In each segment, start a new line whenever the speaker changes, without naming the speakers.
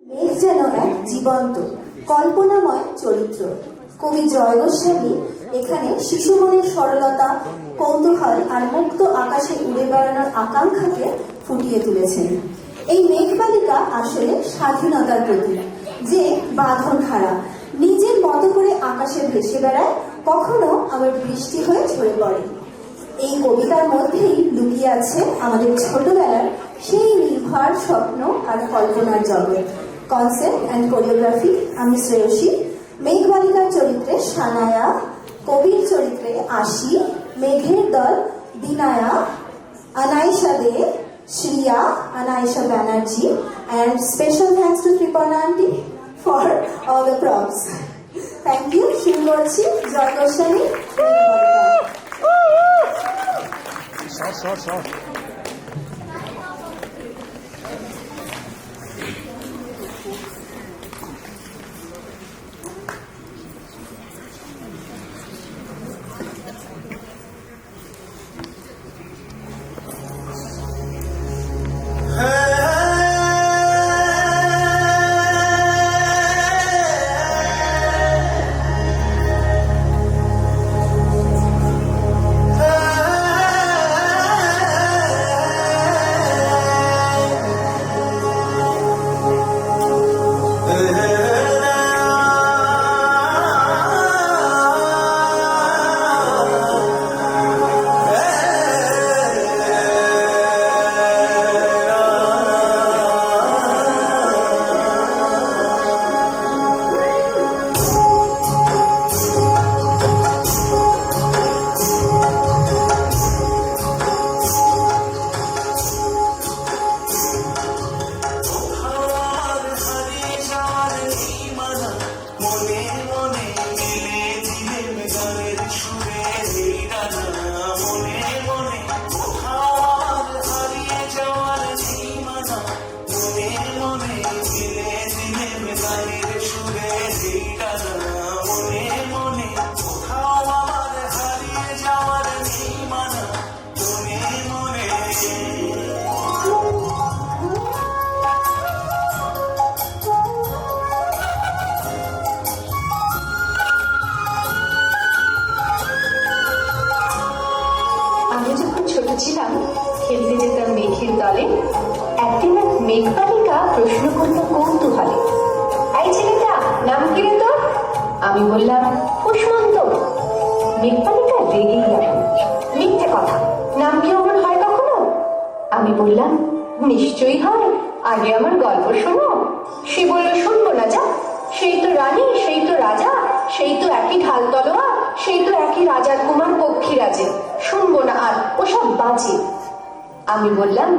মেঘ যেন এক জীবন্ত কল্পনাময় চরিত্র। কবি জয় গোস্বামী এখানে শিশু মনের সরলতা, কৌতূহল আর মুক্ত আকাশে উড়ে বেড়ানোর আকাঙ্ক্ষাকে ফুটিয়ে তুলেছেন। এই মেঘবালিকা আসলে স্বাধীনতার প্রতীক, যে বাঁধন খাড়া নিজের মতো করে আকাশে ভেসে বেড়ায়, কখনো আবার বৃষ্টি হয়ে ঝরে পড়ে। এই কবিতার মধ্যেই লুকিয়ে আছে আমাদের ছোটবেলার সেই নির্ভর স্বপ্ন আর কল্পনার জগৎ। কনসেপ্ট অ্যান্ড কোরিওগ্রাফি আমি শ্রেয়সী, মেঘবালিকার চরিত্রে সানায়া, কবির চরিত্রে আশি, মেঘের দল দিনায়া, আনাইশা দে, Shriya, আনাইশা Banerjee, and special thanks to Tripana aunty for all the props. Thank you. শুরু করছি জয় গোস্বামী।
ছিলাম খেলতে যেতাম মেঘের দলে। একদিন এক মেঘবালিকা প্রশ্ন করলো কৌতূহলে, এই ছেলেটা নাম কি রে তোর? আমি বললাম কুসমন্ত। মেঘবালিকা রেগেই গেল, মিথ্যে কথা, নাম কি আমার হয় কখনো? আমি বললাম নিশ্চয়ই হয়, আগে আমার গল্প শোনো। সে বলল শুনবো না, যা, সেই তো রানী, সেই তো রাজা, সেই তো একই ঢাল তলোয়ার, সেই তো একই রাজার কুমার পক্ষীরাজে, শুনবো না আর, ওসব বাজে। আমি বললাম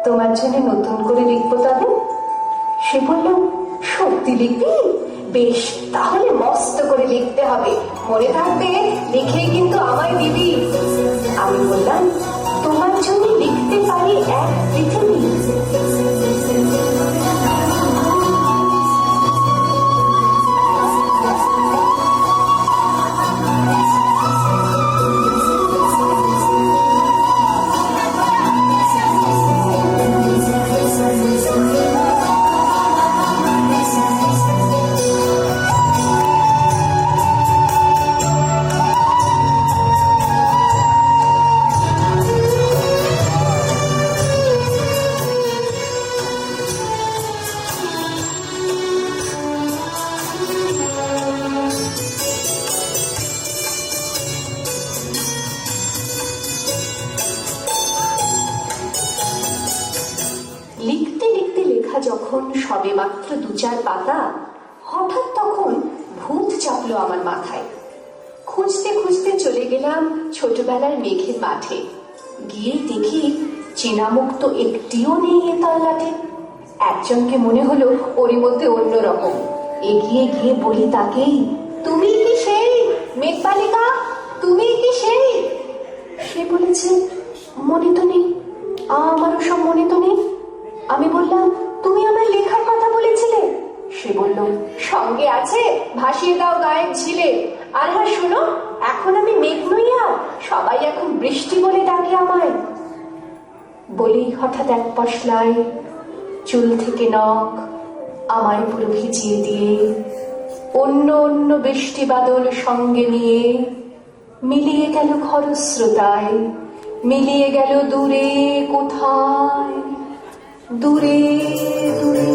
তোমার জন্য নতুন করে লিখবো তবে। সে বলল সত্যি লিখবি? বেশ, তাহলে মস্ত করে লিখতে হবে, মনে থাকবে, লিখে কিন্তু আমায় দিবি। আমি বললাম তোমার জন্য লিখতে পারি এক পৃথিবী। লিখতে লিখতে লেখা যখন সবে মাত্র 2-4 পাতা, হঠাৎ তখন ভূত চাপলো আমার মাথায়। খুঁজতে খুঁজতে চলে গেলাম ছোটবেলার মেঘের মাঠে। গিয়ে দেখি চেনামুখ তো একটিও নেই এ তল্লাটে। একজনকে মনে হলো ওরই মধ্যে অন্যরকম। এগিয়ে গিয়ে বলি তাকেই, তুমি কি সেই মেঘবালিকা? তুমি কি সেই? সে বলেছে মনে তো নেই, আমারও সব মনে তো নেই। আমি বললাম তুমি আমার লেখার কথা বলেছিলে। সে বলল সঙ্গে আছে, ভাসিয়ে দাও গায়ের ঝিলে। আর হ্যাঁ শোনো, এখন আমি মেঘ নই, আর সবাই এখন বৃষ্টি বলে ডাকে আমায়। বলেই হঠাৎ এক পশলায় চুল থেকে নখ আমার আমায় পুরো ভিজিয়ে দিয়ে অন্য অন্য বৃষ্টি বাদল সঙ্গে নিয়ে মিলিয়ে গেল খরস্রোতায়, মিলিয়ে গেল দূরে কোথায়, দূরে দূরে।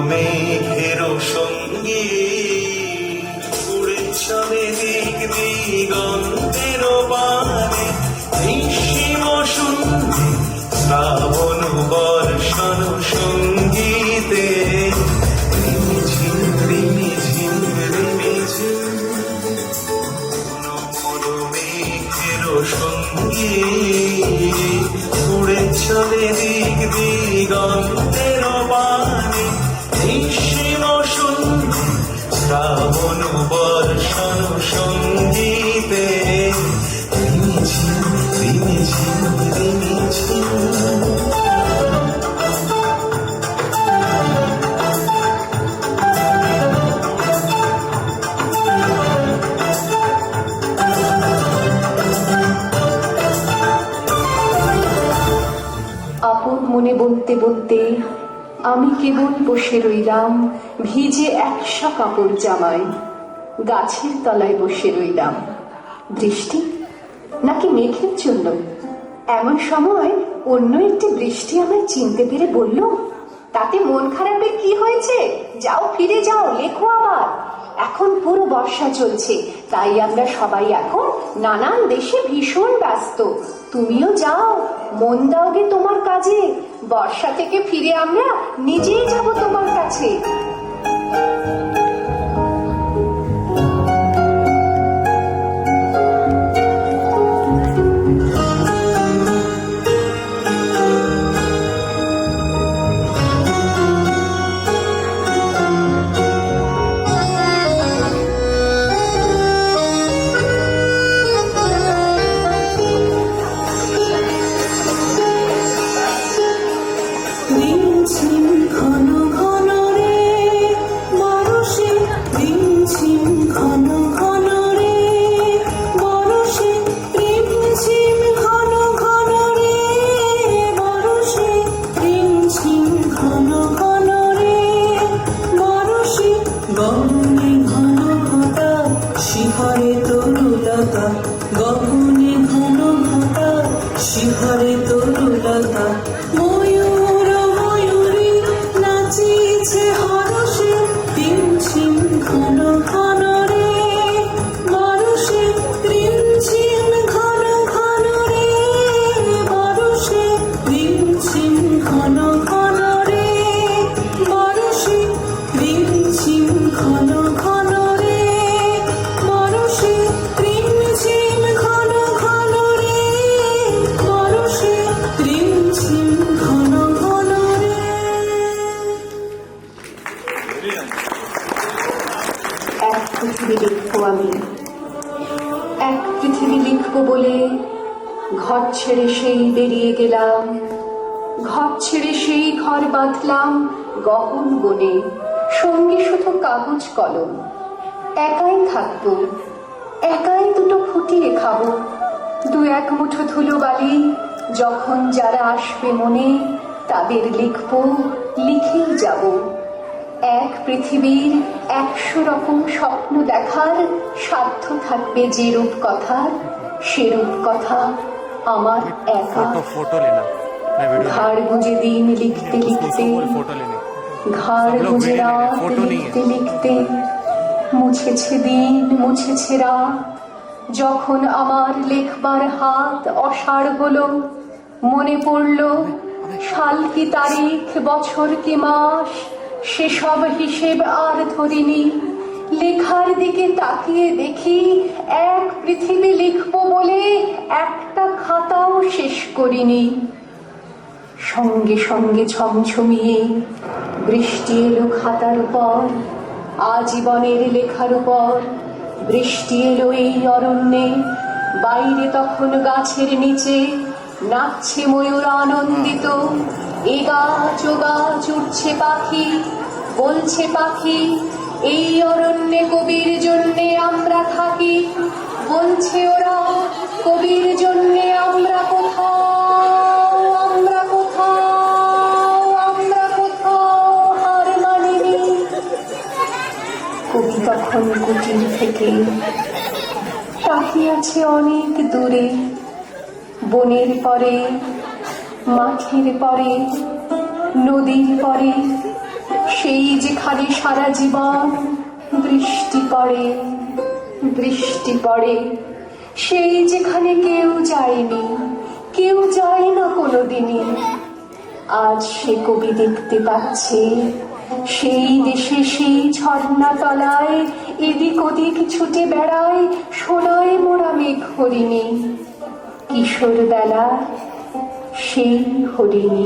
মেঘের সঙ্গে উড়ে চলে দিক দিগন্তের পানে, নিঃসীম শুনতে শ্রাবণ বর্ষণ সঙ্গীতে, রিমিঝিম রিমিঝিম রিমিঝিম। মনো মেঘের সঙ্গে উড়ে চলে দিক দিগন্তের পানে, নিঃসীম শুনতে শ্রাবণ বর্ষণ সঙ্গীতে, রিমিঝিম রিমিঝিম রিমিঝিম।
আপন মনে বলতে বলতে আমি কেবল বসে রইলাম ভিজে একশা কাপড় জামায়, গাছের তলায় বসে রইলাম। বৃষ্টি নাকি মেঘের জন্য? এমন সময় অন্য একটি বৃষ্টি আমায় চিনতে পেরে বলল, তাতে মন খারাপের কি হয়েছে? যাও, ফিরে যাও, লেখো আবার। এখন পুরো বর্ষা চলছে, তাই আমরা সবাই এখন নানান দেশে ভীষণ ব্যস্ত। তুমিও যাও, মন দাওগে তোমার কাজে। বর্ষা থেকে ফিরে আমরা নিজেই যাব তোমার কাছে।
গগনে ঘন ঘটা শিহরে তরুলতা, ময়ূর ময়ূরী নাচিছে হরষে, রিমঝিম ঘন ঘন রে বরষে, রিমঝিম ঘন ঘন রে বরষে, রিমঝিম ঘন ঘন রে বরষে, রিমঝিম ঘন ঘন রে বরষে, রিমঝিম ঘন ঘন রে বরষে, রিমঝিম ঘন ঘন রে।
এক পৃথিবী লিখবো আমি, এক পৃথিবী লিখবো বলে ঘর ছেড়ে সেই বেরিয়ে গেলাম। ঘর ছেড়ে সেই ঘর বাঁধলাম গহন বনে, সঙ্গে শুধু কাগজ কলম। একাই থাকবো, একাই দুটো ফুটিয়ে খাবো, দু এক মুঠো ধুলো বালি। যখন যারা আসবে মনে তাদের লিখবো, লিখেই যাব। এক পৃথিবীর 100 রকম স্বপ্ন দেখার সাধ্য থাকবে যে রূপ কথার, সে রূপ কথা আমার একা। ঘাড় গুঁজে দিন লিখতে লিখতে, ঘাড় গুঁজে রাত লিখতে লিখতে, মুছেছে দিন মুছেছে রাত। যখন আমার লেখবার হাত অসাড় হলো, মনে পড়ল সাল কি তারিখ, বছর কি মাস, সেসব হিসেব আর ধরিনি। লেখার দিকে তাকিয়ে দেখি এক পৃথিবী লিখবো বলে একটা শেষ করিনি। সঙ্গে সঙ্গে ছমছমিয়ে বৃষ্টি এলো খাতার উপর, আজীবনের লেখার উপর। বৃষ্টি এলো এই অরণ্যে, বাইরে তখন গাছের নিচে নাচছে ময়ূর আনন্দিত। এ গাছ ও গাছ উঠছে পাখি, বলছে পাখি এই অরণ্যে কবির জন্যে আমরা থাকি। বলছে ওরা কবির জন্যে আমরা কোথাও, আমরা কোথাও, আমরা কোথাও হার মানিনি। কবি তখন কুটির থেকে তাকিয়েছে অনেক দূরে, বনের পরে, মাঠের পরে, নদীর পরে, সেই যেখানে সারা জীবন বৃষ্টি পড়ে, বৃষ্টি পড়ে, সেই যেখানে কেউ যায়নি, কেউ যায় না কোনোদিনই। আজ সে কবি দেখতে পাচ্ছে সেই দেশে, সেই ঝর্ণা তলায় এদিক ওদিক ছুটে বেড়ায় সোনায় মোড়া মেঘ হরিণী। কিশোর বেলা সেই হরিণী।